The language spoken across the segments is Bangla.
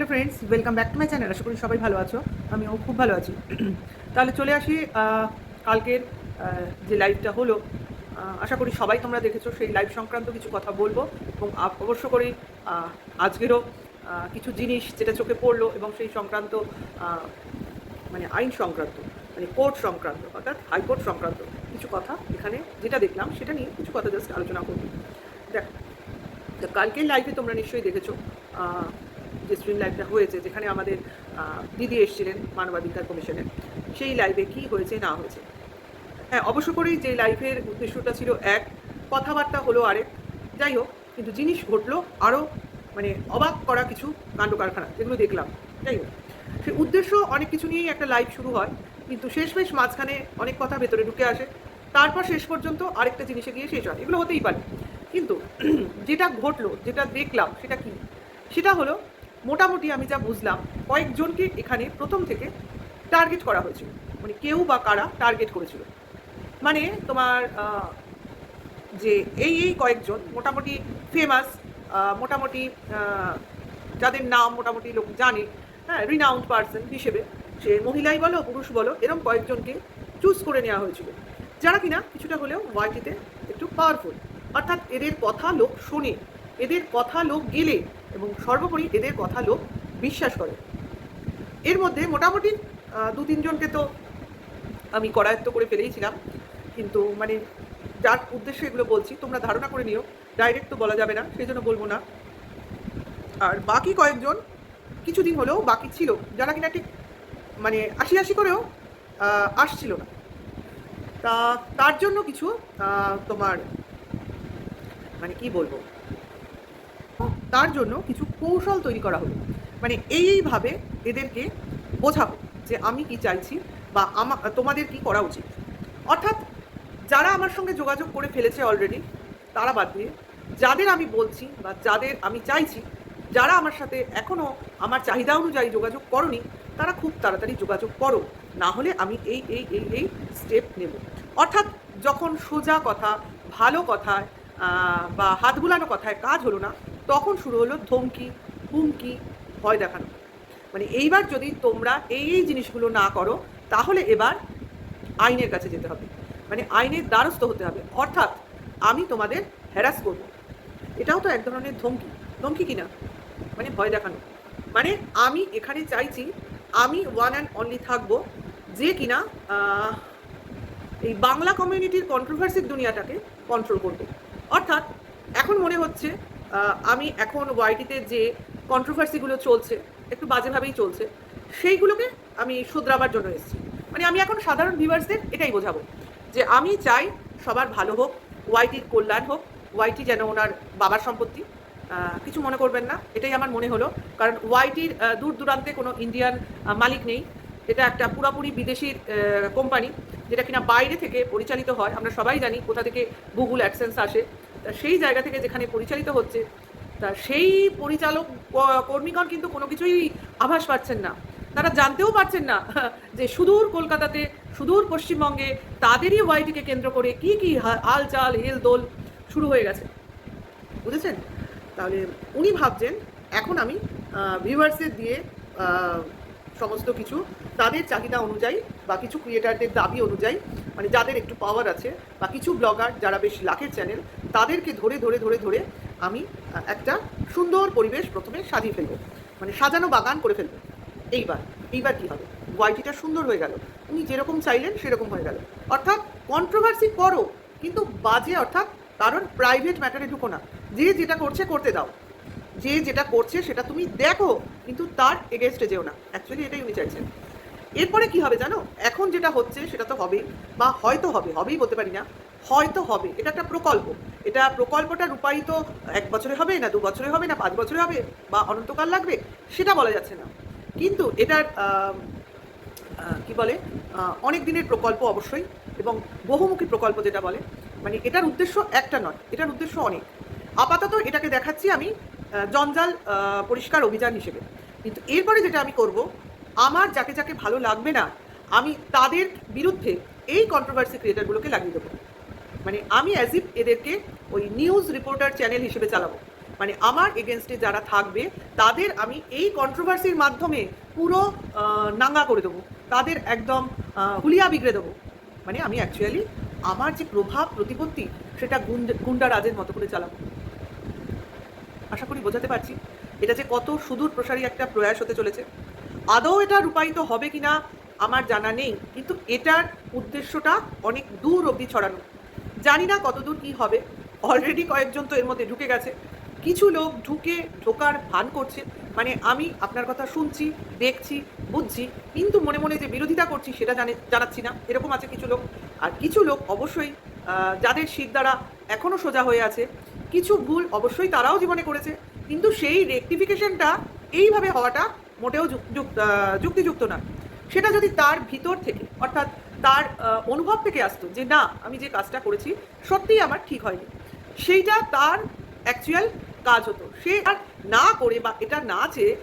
Hello friends, welcome back to my channel. আশা করি সবাই ভালো আছো, আমিও খুব ভালো আছি। তাহলে চলে আসি কালকের যে লাইভটা হলো। আশা করি সবাই তোমরা দেখেছো। সেই লাইভ সংক্রান্ত কিছু কথা বলবো এবং অবশ্য করে আজকেরও কিছু জিনিস যেটা চোখে পড়লো এবং সেই সংক্রান্ত মানে আইন সংক্রান্ত, মানে কোর্ট সংক্রান্ত, অর্থাৎ হাইকোর্ট সংক্রান্ত কিছু কথা এখানে যেটা দেখলাম সেটা নিয়ে কিছু কথা জাস্ট আলোচনা করবো। দেখো, কালকের লাইভে তোমরা নিশ্চয়ই দেখেছো যে স্ট্রিম লাইভটা হয়েছে, যেখানে আমাদের দিদি এসেছিলেন মানবাধিকার কমিশনের। সেই লাইভে কি হয়েছে না হয়েছে, হ্যাঁ অবশ্য করেই যে লাইভের উদ্দেশ্যটা ছিল এক, কথাবার্তা হলো আরেক, যাই হোক, কিন্তু জিনিস ঘটলো আরও, মানে অবাক করা কিছু কাণ্ড কারখানা যেগুলো দেখলাম। যাই হোক, সেই উদ্দেশ্য অনেক কিছু নিয়েই একটা লাইভ শুরু হয়, কিন্তু শেষমেশ মাঝখানে অনেক কথা ভেতরে ঢুকে আসে, তারপর শেষ পর্যন্ত আরেকটা জিনিসে গিয়ে শেষ হয়। এগুলো হতেই পারে, কিন্তু যেটা ঘটলো, যেটা দেখলাম সেটা কি, সেটা হলো মোটামুটি আমি যা বুঝলাম কয়েকজনকে এখানে প্রথম থেকে টার্গেট করা হয়েছিল। মানে কেউ বা কারা টার্গেট করেছিল, মানে তোমার যে এই কয়েকজন মোটামুটি ফেমাস, মোটামুটি যাদের নাম মোটামুটি লোক জানে, হ্যাঁ, রিনাউন্ড পার্সন হিসেবে, সে মহিলাই বলো পুরুষ বলো, এরকম কয়েকজনকে চুজ করে নেওয়া হয়েছিল, যারা কিনা কিছুটা হলেও ওয়াইটিতে একটু পাওয়ারফুল। অর্থাৎ এদের কথা লোক শোনে, এদের কথা লোক গেলে, এবং সর্বোপরি এদের কথা লোক বিশ্বাস করে। এর মধ্যে মোটামুটি দু তিনজনকে তো আমি করায়ত্ত করে ফেলেইছিলাম, কিন্তু মানে যার উদ্দেশ্যে এগুলো বলছি তোমরা ধারণা করে নিও, ডাইরেক্ট তো বলা যাবে না, সেই জন্য বলবো না। আর বাকি কয়েকজন কিছুদিন হলেও বাকি ছিল, যারা কিনা ঠিক মানে আশি আশি করেও আসছিল না। তা তার জন্য কিছু তোমার মানে কি বলবো, তার জন্য কিছু কৌশল তৈরি করা হলো। মানে এইভাবে এদেরকে বোঝাবো যে আমি কি চাইছি বা তোমাদের কি করা উচিত। অর্থাৎ যারা আমার সঙ্গে যোগাযোগ করে ফেলেছে অলরেডি, তারা বাদ দিয়ে যাদের আমি বলছি বা যাদের আমি চাইছি, যারা আমার সাথে এখনও আমার চাহিদা অনুযায়ী যোগাযোগ করনি, তারা খুব তাড়াতাড়ি যোগাযোগ করো, না হলে আমি এই স্টেপ নেব। অর্থাৎ যখন সোজা কথা, ভালো কথায় বা হাত বুলানো কথায় কাজ হলো না, তখন শুরু হলো ধমকি, হুমকি, ভয় দেখানো। মানে এইবার যদি তোমরা এই জিনিসগুলো না করো, তাহলে এবার আইনের কাছে যেতে হবে, মানে আইনের দ্বারস্থ হতে হবে। অর্থাৎ আমি তোমাদের হ্যারাস করব, এটাও তো এক ধরনের ধমকি। ধমকি কিনা, মানে ভয় দেখানো। মানে আমি এখানে চাইছি আমি ওয়ান অ্যান্ড অনলি থাকবো, যে কিনা এই বাংলা কমিউনিটির কন্ট্রোভার্সির দুনিয়াটাকে কন্ট্রোল করবে। অর্থাৎ এখন মনে হচ্ছে আমি এখন ওয়াইটিতে যে কন্ট্রোভার্সিগুলো চলছে, একটু বাজেভাবেই চলছে, সেইগুলোকে আমি শুধরাবার জন্য এসেছি। মানে আমি এখন সাধারণ ভিউয়ার্সদের এটাই বোঝাবো যে আমি চাই সবার ভালো হোক, ওয়াইটির কল্যাণ হোক, ওয়াইটি যেন ওনার বাবার সম্পত্তি, কিছু মনে করবেন না, এটাই আমার মনে হলো। কারণ ওয়াইটির দূর দূরান্তে কোনো ইন্ডিয়ান মালিক নেই, এটা একটা পুরাপুরি বিদেশির কোম্পানি, যেটা কিনা বাইরে থেকে পরিচালিত হয়। আমরা সবাই জানি কোথা থেকে গুগল অ্যাডসেন্স আসে, তা সেই জায়গা থেকে যেখানে পরিচালিত হচ্ছে, তা সেই পরিচালক কর্মীগণ কিন্তু কোনো কিছুই আভাস পাচ্ছেন না, তারা জানতেও পারছেন না যে সুদূর কলকাতাতে, সুদূর পশ্চিমবঙ্গে তাদেরই ওয়াইটিকে কেন্দ্র করে কি কি হালচাল হেলদোল শুরু হয়ে গেছে, বুঝেছেন? তাহলে উনি ভাবছেন এখন আমি ভিউয়ার্সদের দিয়ে সমস্ত কিছু তাদের চাহিদা অনুযায়ী বা কিছু ক্রিয়েটারদের দাবি অনুযায়ী, মানে যাদের একটু পাওয়ার আছে বা কিছু ব্লগার যারা বেশ লাখের চ্যানেল, তাদেরকে ধরে ধরে ধরে ধরে আমি একটা সুন্দর পরিবেশ প্রথমে সাজিয়ে ফেলবো, মানে সাজানো বাগান করে ফেলবো। এইবার কি হবে, ওয়াইটিটা সুন্দর হয়ে গেল, উনি যেরকম চাইলেন সেরকম হয়ে গেল। অর্থাৎ কন্ট্রোভার্সি করো, কিন্তু বাজে, অর্থাৎ কারণ প্রাইভেট ম্যাটারে ঢুকো না। যে যেটা করছে করতে দাও, যে যেটা করছে সেটা তুমি দেখো, কিন্তু তার এগেনস্টে যেও না। অ্যাকচুয়ালি এটাই উনি চাইছেন। এরপরে কি হবে জানো, এখন যেটা হচ্ছে সেটা তো হবে, বা হয়তো হবে, হবেই বলতে পারি না, হয়তো হবে। এটা একটা প্রকল্প, এটা প্রকল্পটা রূপায়িত 1 বছরে হবে না, 2 বছরে হবে না, 5 বছরে হবে, বা অনন্তকাল লাগবে, সেটা বলা যাচ্ছে না। কিন্তু এটার কি বলে, অনেক দিনের প্রকল্প অবশ্যই, এবং বহুমুখী প্রকল্প যেটা বলে, মানে এটার উদ্দেশ্য একটা নয়, এটার উদ্দেশ্য অনেক। আপাতত এটাকে দেখাচ্ছি আমি জঞ্জাল পরিষ্কার অভিযান হিসেবে, কিন্তু এরপরে যেটা আমি করব, আমার যাকে যাকে ভালো লাগবে না, আমি তাদের বিরুদ্ধে এই কন্ট্রোভার্সি ক্রিয়েটারগুলোকে লাগিয়ে দেবো। মানে আমি অ্যাজ ইফ এদেরকে ওই নিউজ রিপোর্টার চ্যানেল হিসেবে চালাবো। মানে আমার এগেনস্টে যারা থাকবে, তাদের আমি এই কন্ট্রোভার্সির মাধ্যমে পুরো নাঙ্গা করে দেবো, তাদের একদম হুলিয়া বিগড়ে দেবো। মানে আমি অ্যাকচুয়ালি আমার যে প্রভাব প্রতিপত্তি সেটা গুন্ডা রাজের মতো করে চালাবো। আশা করি বোঝাতে পারছি এটা যে কত সুদূর প্রসারী একটা প্রয়াস হতে চলেছে। আদৌ এটা রূপায়িত হবে কিনা আমার জানা নেই, কিন্তু এটার উদ্দেশ্যটা অনেক দূর অবধি ছড়ানো। জানি না কতদূর কি হবে। অলরেডি কয়েকজন তো এর মধ্যে ঢুকে গেছে, কিছু লোক ঢোকার ভান করছে। মানে আমি আপনার কথা শুনছি, দেখছি, বুঝছি, কিন্তু মনে মনে যে বিরোধিতা করছি সেটা জানাচ্ছি না, এরকম আছে কিছু লোক। আর কিছু লোক অবশ্যই যাদের শির দ্বারা এখনও সোজা হয়ে আছে, কিছু ভুল অবশ্যই তারাও জীবনে করেছে, কিন্তু সেই রেকটিফিকেশনটা এইভাবে হওয়াটা মোটেও যুক্তিযুক্ত না। সেটা যদি তার ভিতর থেকে, অর্থাৎ তার অনুভব থেকে আসতো যে না, আমি যে কাজটা করেছি সত্যিই আমার ঠিক হয়নি, সেইটা তার অ্যাকচুয়াল কাজ হতো। সে আর না করে বা এটা না চেয়ে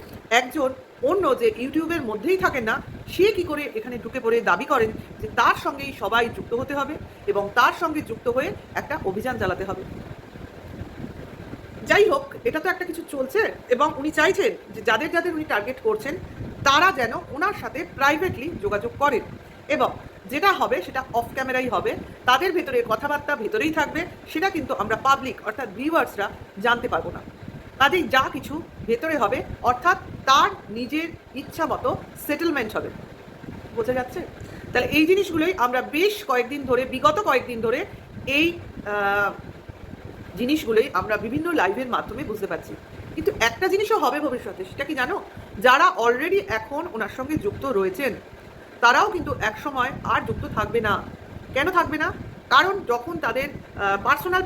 একজন অন্য যে ইউটিউবের মধ্যেই থাকেন না, সে কি করে এখানে ঢুকে পড়ে দাবি করেন যে তার সঙ্গেই সবাই যুক্ত হতে হবে এবং তার সঙ্গে যুক্ত হয়ে একটা অভিযান চালাতে হবে। যাই হোক, এটা তো একটা কিছু চলছে এবং উনি চাইছেন যে যাদের যাদের উনি টার্গেট করছেন তারা যেন ওনার সাথে প্রাইভেটলি যোগাযোগ করেন, এবং যেটা হবে সেটা অফ ক্যামেরাই হবে, তাদের ভেতরে কথাবার্তা ভেতরেই থাকবে, সেটা কিন্তু আমরা পাবলিক অর্থাৎ ভিউয়ার্সরা জানতে পারবো না। কাজেই যা কিছু ভেতরে হবে, অর্থাৎ তার নিজের ইচ্ছা মতো সেটেলমেন্ট হবে। বোঝা যাচ্ছে? তাহলে এই জিনিসগুলোই আমরা বেশ কয়েকদিন ধরে, বিগত কয়েকদিন ধরে এই জিনিসগুলোই আমরা বিভিন্ন লাইভের মাধ্যমে বুঝতে পারছি। কিন্তু একটা জিনিসও হবে ভবিষ্যতে, সেটা কি জানো? যারা অলরেডি এখন ওনার সঙ্গে যুক্ত রয়েছেন তারাও কিন্তু একসময় আর যুক্ত থাকবে না। কেন থাকবে না? কারণ যখন তাদের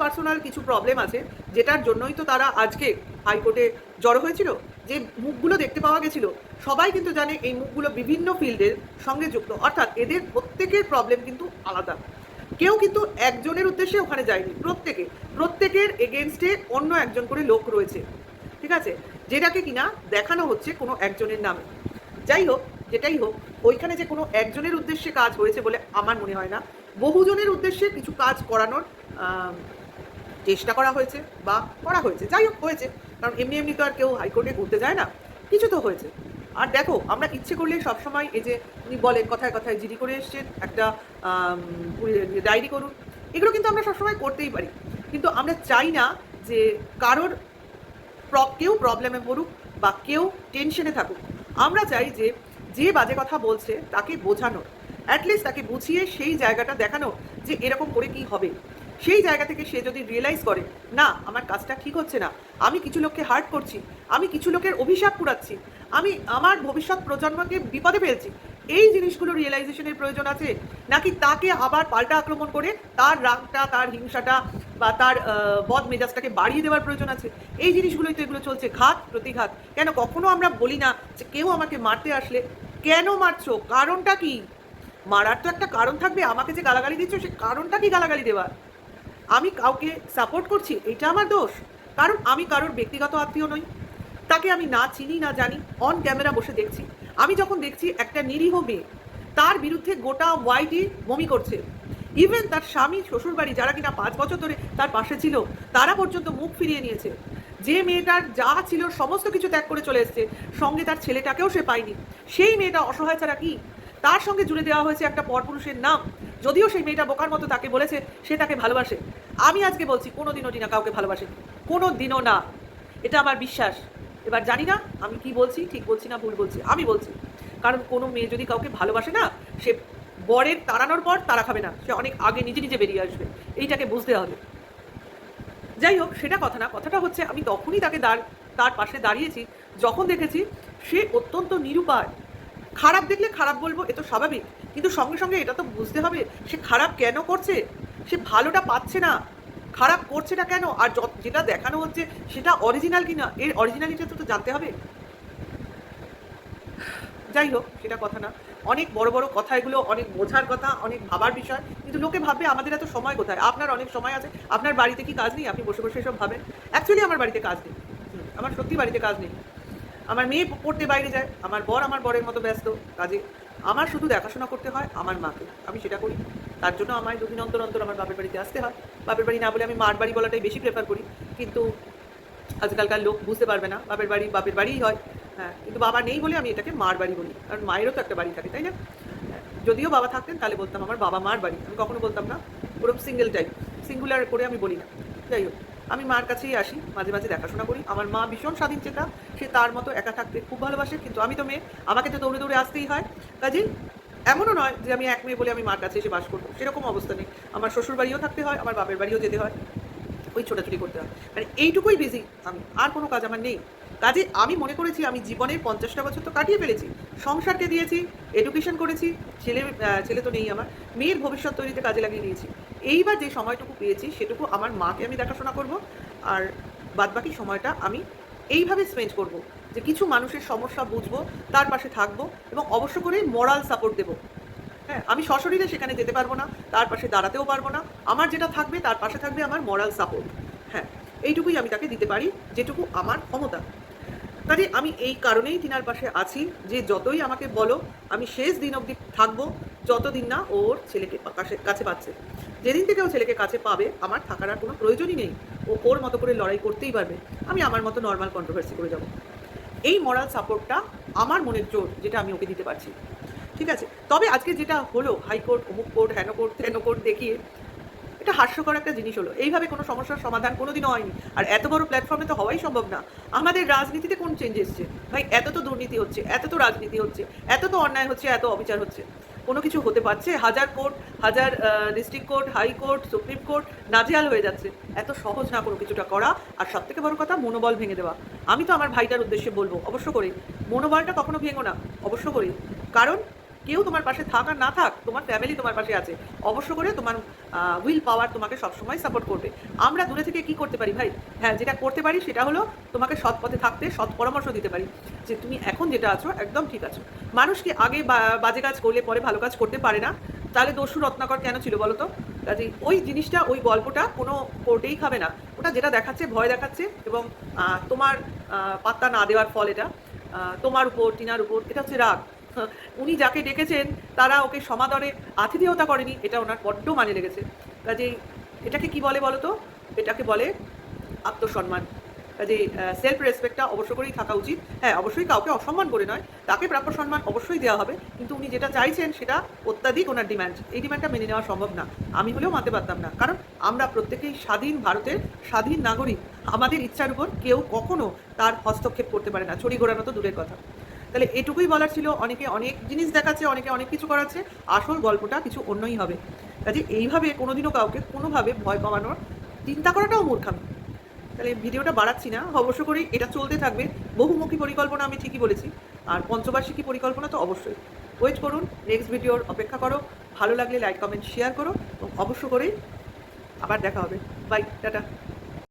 পার্সোনাল কিছু প্রবলেম আছে, যেটার জন্যই তো তারা আজকে হাইকোর্টে জড়ো হয়েছিল, যে মুখগুলো দেখতে পাওয়া গেছিল, সবাই কিন্তু জানে এই মুখগুলো বিভিন্ন ফিল্ডের সঙ্গে যুক্ত, অর্থাৎ এদের প্রত্যেকের প্রবলেম কিন্তু আলাদা। কেউ কিন্তু একজনের উদ্দেশ্যে ওখানে যায়নি, প্রত্যেকের এগেনস্টে অন্য একজন করে লোক রয়েছে, ঠিক আছে, যেটাকে কিনা দেখানো হচ্ছে কোনো একজনের নামে। যাই হোক, যেটাই হোক, ওইখানে যে কোনো একজনের উদ্দেশ্যে কাজ হয়েছে বলে আমার মনে হয় না। বহুজনের উদ্দেশ্যে কিছু কাজ করানোর চেষ্টা করা হয়েছে বা করা হয়েছে। যাই হোক, হয়েছে, কারণ এমনি এমনি তো আর কেউ হাইকোর্টে ঘুরতে যায় না, কিছু তো হয়েছে। আর দেখো, আমরা ইচ্ছে করলে সবসময় এই যে উনি বলেন কথায় কথায় জিডি করে এসছেন, একটা ডায়েরি করুন, এগুলো কিন্তু আমরা সবসময় করতেই পারি, কিন্তু আমরা চাই না যে কারোর কেউ প্রবলেমে পড়ুক বা কেউ টেনশনে থাকুক। আমরা চাই যে যে বাজে কথা বলছে তাকে বোঝানোর, অ্যাটলিস্ট তাকে বুঝিয়ে সেই জায়গাটা দেখানো যে এরকম করে কি হবে। সেই জায়গা থেকে সে যদি রিয়েলাইজ করে না, আমার কাজটা ঠিক হচ্ছে না, আমি কিছু লোককে হার্ট করছি, আমি কিছু লোকের অভিশাপ কুড়াচ্ছি, আমি আমার ভবিষ্যৎ প্রজন্মকে বিপদে ফেলছি, এই জিনিসগুলো রিয়েলাইজেশনের প্রয়োজন আছে, নাকি তাকে আবার পাল্টা আক্রমণ করে তার রাগটা, তার হিংসাটা বা তার বদ মেজাজটাকে বাড়িয়ে দেওয়ার প্রয়োজন আছে? এই জিনিসগুলোই তো এগুলো চলছে, ঘাত প্রতিঘাত। কেন কখনো আমরা বলি না যে কেউ আমাকে মারতে আসলে কেন মারছো, কারণটা কি? মারার তো একটা কারণ থাকবে। আমাকে যে গালাগালি দিচ্ছ, সে কারণটা কি গালাগালি দেওয়ার? আমি কাউকে সাপোর্ট করছি, এটা আমার দোষ? কারণ আমি কারোর ব্যক্তিগত আত্মীয় নই, তাকে আমি না চিনি না জানি, অন ক্যামেরা বসে দেখছি। আমি যখন দেখছি একটা নিরীহ মেয়ে, তার বিরুদ্ধে গোটা ওয়াইটি বমি করছে, ইভেন তার স্বামী শ্বশুরবাড়ি যারা কিনা 5 বছর ধরে তার পাশে ছিল, তারা পর্যন্ত মুখ ফিরিয়ে নিয়েছে। যে মেয়েটার যা ছিল সমস্ত কিছু ত্যাগ করে চলে এসছে, সঙ্গে তার ছেলেটাকেও সে পায়নি, সেই মেয়েটা অসহায় ছাড়া কি? তার সঙ্গে জুড়ে দেওয়া হয়েছে একটা পরপুরুষের নাম, যদিও সেই মেয়েটা বোকার মতো তাকে বলেছে সে তাকে ভালোবাসে। আমি আজকে বলছি কোনোদিনও টিনা কাউকে ভালোবাসেনি, কোনো দিনও না, এটা আমার বিশ্বাস। এবার জানি না আমি কি বলছি, ঠিক বলছি না ভুল বলছি, আমি বলছি। কারণ কোনো মেয়ে যদি কাউকে ভালোবাসে না, সে বরের তাড়ানোর পর তারা খাবে না, সে অনেক আগে নিজে নিজে বেরিয়ে আসবে, এইটাকে বুঝতে হবে। যাই হোক, সেটা কথা না, কথাটা হচ্ছে আমি তখনই তার পাশে দাঁড়িয়েছি যখন দেখেছি সে অত্যন্ত নিরুপায়। খারাপ দেখলে খারাপ বলবো, এ তো স্বাভাবিক, কিন্তু সঙ্গে সঙ্গে এটা তো বুঝতে হবে সে খারাপ কেন করছে, সে ভালোটা পাচ্ছে না, খারাপ করছেটা কেন, আর যেটা দেখানো হচ্ছে সেটা অরিজিনাল কিনা, এর অরিজিনালিটা তো জানতে হবে। যাই হোক, সেটা কথা না, অনেক বড় বড় কথা এগুলো, অনেক বোঝার কথা, অনেক ভাবার বিষয়, কিন্তু লোকে ভাববে আমাদের এত সময় কোথায়। আপনার অনেক সময় আছে, আপনার বাড়িতে কি কাজ নেই? আপনি বসে বসে এসব ভাবেন। অ্যাকচুয়ালি আমার বাড়িতে কাজ নেই, আমার সত্যি বাড়িতে কাজ নেই। আমার মেয়ে পড়তে বাইরে যায়, আমার বরের মতো ব্যস্ত কাজে, আমার শুধু দেখাশোনা করতে হয় আমার মাকে, আমি সেটা করি। তার জন্য আমায় দুদিন অন্তর অন্তর আমার বাপের বাড়িতে আসতে হয়। বাপের বাড়ি না বলে আমি মার বাড়ি বলাটাই বেশি প্রেফার করি, কিন্তু আজকালকার লোক বুঝতে পারবে না, বাপের বাড়ি বাপের বাড়িই হয়। হ্যাঁ, কিন্তু বাবা নেই বলে আমি এটাকে মার বাড়ি বলি, কারণ মায়েরও তো একটা বাড়ি থাকে, তাই না? হ্যাঁ, যদিও বাবা থাকতেন তাহলে বলতাম আমার বাবা মার বাড়ি, আমি কখনো বলতাম না ওরকম সিঙ্গেল টাইপ, সিঙ্গুলার করে আমি বলি না। যাই হোক, আমি মার কাছেই আসি, মাঝে মাঝে দেখাশোনা করি। আমার মা ভীষণ স্বাধীন চেতা, সে তার মতো একা থাকতে খুব ভালোবাসে, কিন্তু আমি তো মেয়ে, আমাকে তো দৌড়ে দৌড়ে আসতেই হয়। কাজেই এমনও নয় যে আমি এক মেয়ে বলে আমি মার কাছে এসে বাস করবো, সেরকম অবস্থা নেই। আমার শ্বশুর বাড়িও থাকতে হয়, আমার বাপের বাড়িও যেতে হয়, ওই ছোটাছুটি করতে হয়। মানে এইটুকুই বিজি আমি, আর কোনো কাজ আমার নেই। কাজে আমি মনে করেছি আমি জীবনের 50টা বছর তো কাটিয়ে ফেলেছি, সংসারকে দিয়েছি, এডুকেশন করেছি, ছেলে তো নেই আমার, মেয়ের ভবিষ্যৎ তৈরিতে কাজে লাগিয়ে দিয়েছি। এইবার যে সময়টুকু পেয়েছি সেটুকু আমার মাকে আমি দেখাশোনা করব, আর বাদবাকি সময়টা আমি এইভাবে স্পেন্ড করব যে কিছু মানুষের সমস্যা বুঝবো, তার পাশে থাকবো, এবং অবশ্য করে মোরাল সাপোর্ট দেবো। হ্যাঁ, আমি সশরীরে সেখানে যেতে পারবো না, তার পাশে দাঁড়াতেও পারবো না, আমার যেটা থাকবে তার পাশে থাকবে আমার মোরাল সাপোর্ট। হ্যাঁ, এইটুকুই আমি তাকে দিতে পারি, যেটুকু আমার ক্ষমতা। কাজে আমি এই কারণেই টিনার পাশে আছি যে যতই আমাকে বলো, আমি শেষ দিন অবধি থাকবো, যতদিন না ওর ছেলেকে কাছে পাচ্ছে। যেদিন থেকে ও ছেলেকে কাছে পাবে, আমার থাকার আর কোনো প্রয়োজনই নেই। ও ওর মতো করে লড়াই করতেই পারবে, আমি আমার মতো নর্মাল কন্ট্রোভার্সি করে যাবো। এই মরাল সাপোর্টটা আমার মনের জোর, যেটা আমি ওকে দিতে পারছি। ঠিক আছে, তবে আজকে যেটা হলো, হাইকোর্ট, অমুক কোর্ট, হেন কোর্ট, তেন কোর্ট দেখিয়ে, এটা হাস্যকর একটা জিনিস হলো। এইভাবে কোনো সমস্যার সমাধান কোনোদিনও হয়নি, আর এত বড় প্ল্যাটফর্মে তো হওয়াই সম্ভব না। আমাদের রাজনীতিতে কোন চেঞ্জ এসছে ভাই? এত তো দুর্নীতি হচ্ছে, এত তো রাজনীতি হচ্ছে, এত তো অন্যায় হচ্ছে, এত অবিচার হচ্ছে, কোনো কিছু হতে পারছে? হাজার কোর্ট, হাজার district court, high court, supreme court নাজেহাল হয়ে যাচ্ছে। এত সহজ না কোনো কিছুটা করা। আর সব থেকে বড় কথা, মনোবল ভেঙে দেওয়া। আমি তো আমার ভাইটার উদ্দেশ্যে বলবো, অবশ্য করে মনোবলটা কখনো ভেঙো না, অবশ্য করে। কারণ কেউ তোমার পাশে থাক আর না থাক, তোমার ফ্যামিলি তোমার পাশে আছে, অবশ্য করে তোমার উইল পাওয়ার তোমাকে সবসময় সাপোর্ট করবে। আমরা দূরে থেকে কি করতে পারি ভাই? হ্যাঁ, যেটা করতে পারি সেটা হলো তোমাকে সৎ পথে থাকতে সৎ পরামর্শ দিতে পারি, যে তুমি এখন যেটা আছো একদম ঠিক আছো। মানুষ কি আগে বাজে কাজ করলে পরে ভালো কাজ করতে পারে না? তাহলে দস্যু রত্নাকর কেন ছিল বলো তো? কাজেই ওই জিনিসটা, ওই গল্পটা কোনো কোর্টেই খাবে না। ওটা যেটা দেখাচ্ছে, ভয় দেখাচ্ছে, এবং তোমার পাত্তা না দেওয়ার ফল এটা, তোমার উপর, টিনার উপর, এটা হচ্ছে রাগ। উনি যাকে ডেকেছেন তারা ওকে সমাদরে আতিথেয়তা করেনি, এটা ওনার বড্ড মানে লেগেছে। কাজেই এটাকে কি বলে বলো তো? এটাকে বলে আত্মসম্মান। কাজেই সেলফ রেসপেক্টটা অবশ্য করেই থাকা উচিত। হ্যাঁ, অবশ্যই কাউকে অসম্মান করে নয়, তাকে প্রাপ্য সম্মান অবশ্যই দেওয়া হবে, কিন্তু উনি যেটা চাইছেন সেটা অত্যাধিক ওনার ডিম্যান্ড, এই ডিম্যান্ডটা মেনে নেওয়া সম্ভব না। আমি হলেও মানতে পারতাম না, কারণ আমরা প্রত্যেকেই স্বাধীন ভারতের স্বাধীন নাগরিক। আমাদের ইচ্ছার উপর কেউ কখনো তার হস্তক্ষেপ করতে পারে না, ছড়ি ঘোরানো তো দূরের কথা। তাহলে এটুকুই বলার ছিল। অনেকে অনেক জিনিস দেখাচ্ছে, অনেকে অনেক কিছু করাচ্ছে, আসল গল্পটা কিছু অন্যই হবে। কাজে এইভাবে কোনোদিনও কাউকে কোনোভাবে ভয় পাওয়ানোর চিন্তা করাটাও মূর্খামি। তাহলে ভিডিওটা বাড়াচ্ছি না, অবশ্য করেই এটা চলতে থাকবে। বহুমুখী পরিকল্পনা আমি ঠিকই বলেছি, আর পঞ্চবার্ষিকী পরিকল্পনা তো অবশ্যই। ওয়েট করুন, নেক্সট ভিডিওর অপেক্ষা করো। ভালো লাগলে লাইক, কমেন্ট, শেয়ার করো, এবং অবশ্য করেই আবার দেখা হবে। Bye, tata.